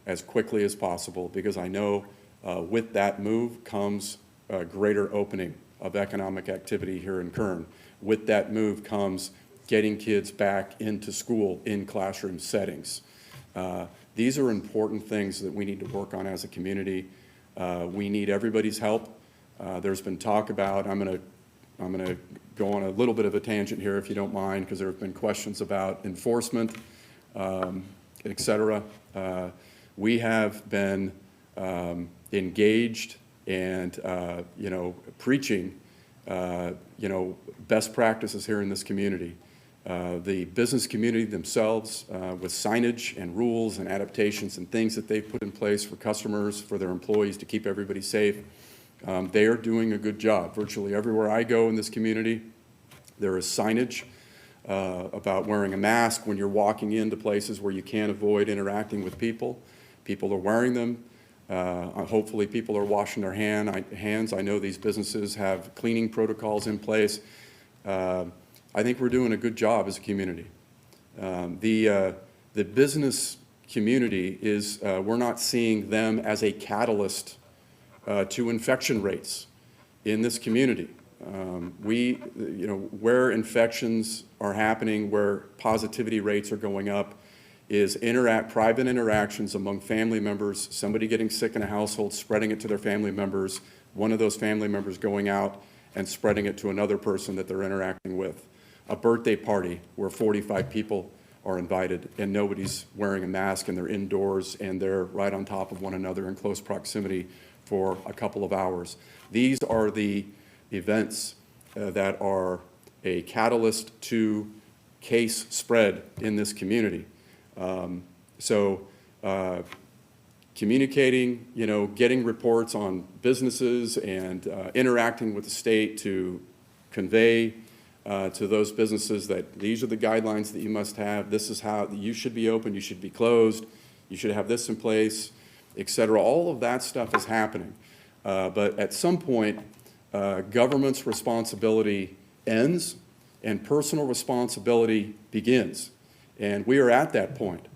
as quickly as possible because I know with that move comes a greater opening of economic activity here in Kern. With that move comes getting kids back into school in classroom settings. These are important things that we need to work on as a community. We need everybody's help. There's been talk about, I'm gonna go on a little bit of a tangent here if you don't mind, because there have been questions about enforcement, et cetera. We have been engaged and preaching best practices here in this community. The business community themselves, with signage and rules and adaptations and things that they've put in place for customers, for their employees to keep everybody safe, they are doing a good job. Virtually everywhere I go in this community, there is signage about wearing a mask when you're walking into places where you can't avoid interacting with people. People are wearing them. Hopefully people are washing their hands. I know these businesses have cleaning protocols in place. I think we're doing a good job as a community. The business community is, we're not seeing them as a catalyst to infection rates in this community. Where infections are happening, where positivity rates are going up, is private interactions among family members, somebody getting sick in a household, spreading it to their family members, one of those family members going out and spreading it to another person that they're interacting with. A birthday party where 45 people are invited and nobody's wearing a mask and they're indoors and they're right on top of one another in close proximity for a couple of hours. These are the events that are a catalyst to case spread in this community. communicating, getting reports on businesses and interacting with the state to convey to those businesses that these are the guidelines that you must have. This is how you should be open, you should be closed, you should have this in place, et cetera. All of that stuff is happening. But at some point, government's responsibility ends and personal responsibility begins. And we are at that point.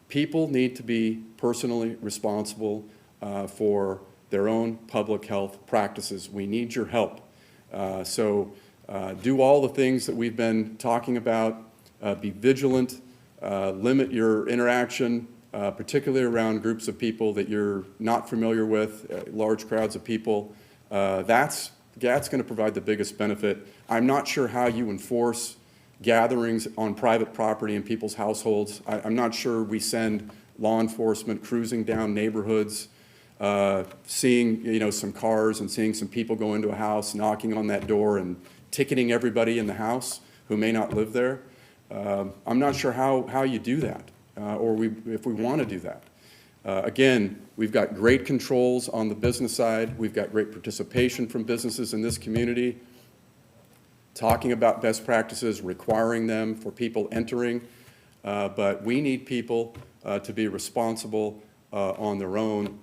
People need to be personally responsible for their own public health practices. We need your help. So do all the things that we've been talking about. Be vigilant. Limit your interaction, particularly around groups of people that you're not familiar with, large crowds of people. That's going to provide the biggest benefit. I'm not sure how you enforce gatherings on private property in people's households. I'm not sure we send law enforcement cruising down neighborhoods, seeing some cars and seeing some people go into a house, knocking on that door and ticketing everybody in the house who may not live there. I'm not sure how you do that, or if we want to do that. Again, we've got great controls on the business side. We've got great participation from businesses in this community, talking about best practices, requiring them for people entering. But we need people to be responsible on their own,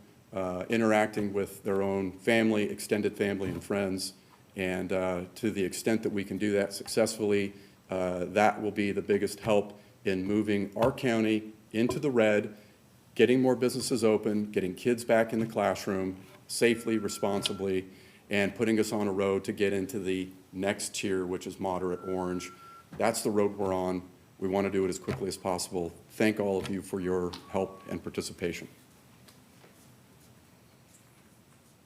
interacting with their own family, extended family and friends. And to the extent that we can do that successfully, that will be the biggest help in moving our county into the red, getting more businesses open, getting kids back in the classroom safely, responsibly, and putting us on a road to get into the next tier, which is moderate orange. That's the road we're on. We want to do it as quickly as possible. Thank all of you for your help and participation.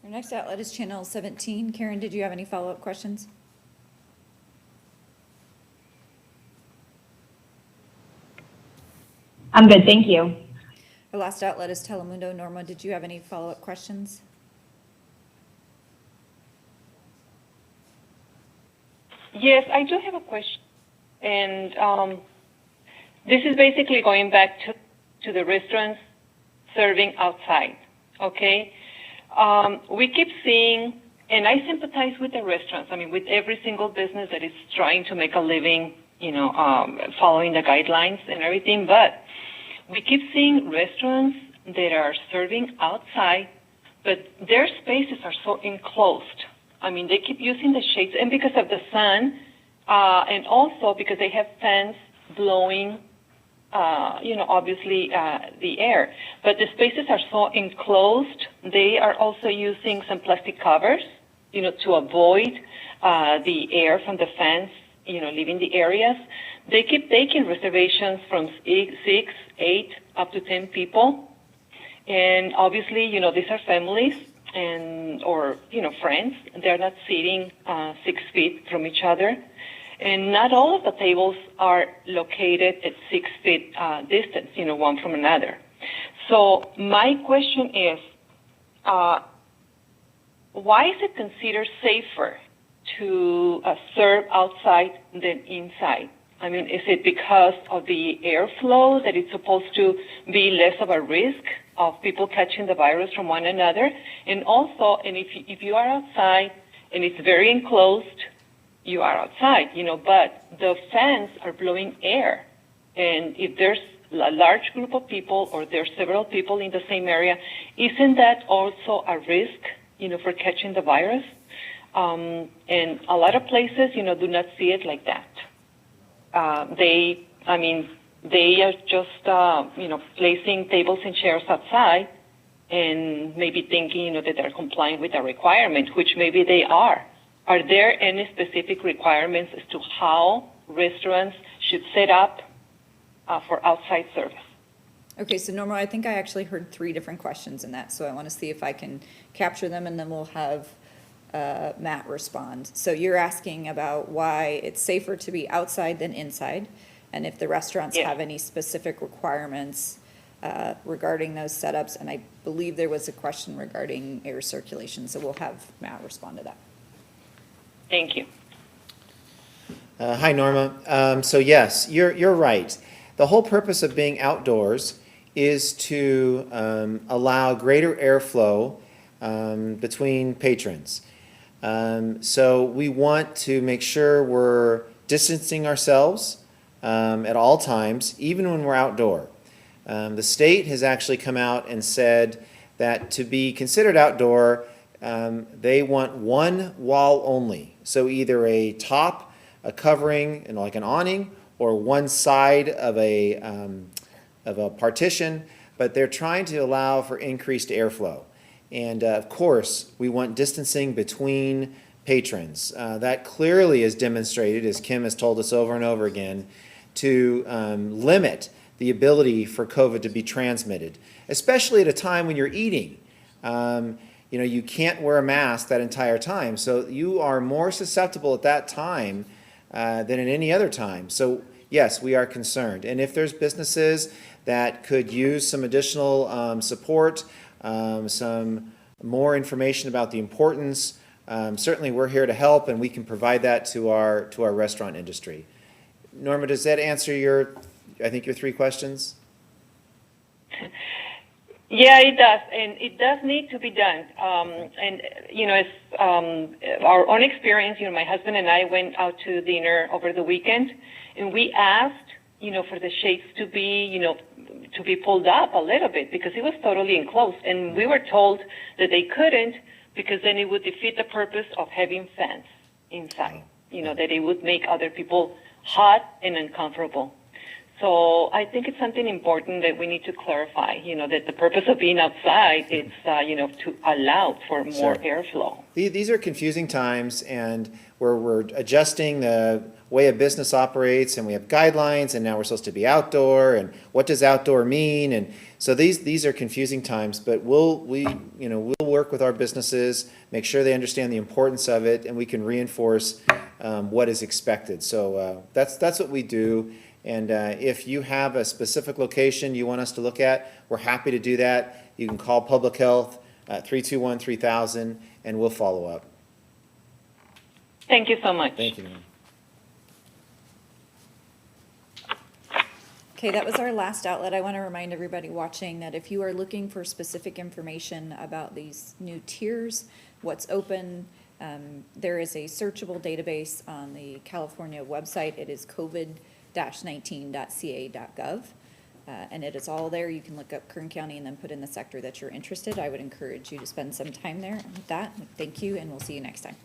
Our next outlet is Channel 17. Karen, did you have any follow-up questions? I'm good, thank you. Our last outlet is Telemundo. Norma, did you have any follow-up questions? Yes, I do have a question. And this is basically going back to the restaurants serving outside, okay? We keep seeing, and I sympathize with the restaurants, with every single business that is trying to make a living, following the guidelines and everything, but we keep seeing restaurants that are serving outside, but their spaces are so enclosed. They keep using the shades, and because of the sun, and also because they have fans blowing, obviously the air. But the spaces are so enclosed. They are also using some plastic covers, to avoid the air from the fans, leaving the areas. They keep taking reservations from 6, 8, up to 10 people. And obviously, these are families or friends. They're not sitting 6 feet from each other. And not all of the tables are located at 6 feet distance, one from another. So my question is, why is it considered safer to serve outside than inside? Is it because of the airflow that it's supposed to be less of a risk of people catching the virus from one another? And also, if you are outside and it's very enclosed, you are outside, but the fans are blowing air. And if there's a large group of people or there's several people in the same area, isn't that also a risk, for catching the virus? And a lot of places, do not see it like that. They are just, placing tables and chairs outside and maybe thinking, that they're complying with a requirement, which maybe they are. Are there any specific requirements as to how restaurants should set up for outside service? Okay, so Norma, I think I actually heard 3 different questions in that, so I want to see if I can capture them, and then we'll have Matt respond. So you're asking about why it's safer to be outside than inside, and if the restaurants have any specific requirements regarding those setups, and I believe there was a question regarding air circulation, so we'll have Matt respond to that. Thank you. Hi, Norma. So yes, you're right. The whole purpose of being outdoors is to allow greater airflow between patrons. So we want to make sure we're distancing ourselves at all times, even when we're outdoor. The state has actually come out and said that to be considered outdoor, they want one wall only. So either a top, a covering, and like an awning, or one side of a partition, but they're trying to allow for increased airflow. And of course, we want distancing between patrons. That clearly is demonstrated, as Kim has told us over and over again, to limit the ability for COVID to be transmitted, especially at a time when you're eating. You can't wear a mask that entire time, so you are more susceptible at that time than at any other time. So yes, we are concerned. And if there's businesses that could use some additional support, some more information about the importance, certainly we're here to help, and we can provide that to our restaurant industry. Norma, does that answer your 3 questions? Yeah, it does, and it does need to be done. It's our own experience. My husband and I went out to dinner over the weekend, and we asked, for the shades to be, to be pulled up a little bit because it was totally enclosed, and we were told that they couldn't because then it would defeat the purpose of having fans inside. That it would make other people hot and uncomfortable. So I think it's something important that we need to clarify, that the purpose of being outside is, to allow for more airflow. These are confusing times, and we're adjusting the way a business operates, and we have guidelines, and now we're supposed to be outdoor, and what does outdoor mean? And so these are confusing times, but we'll work with our businesses, make sure they understand the importance of it, and we can reinforce what is expected. So that's what we do. And if you have a specific location you want us to look at, we're happy to do that. You can call Public Health, 321-3000, and we'll follow up. Thank you so much. Thank you, ma'am. Okay, that was our last outlet. I want to remind everybody watching that if you are looking for specific information about these new tiers, what's open, there is a searchable database on the California website. It is covid-19.ca.gov. And it is all there. You can look up Kern County and then put in the sector that you're interested. I would encourage you to spend some time there. And with that, thank you, and we'll see you next time.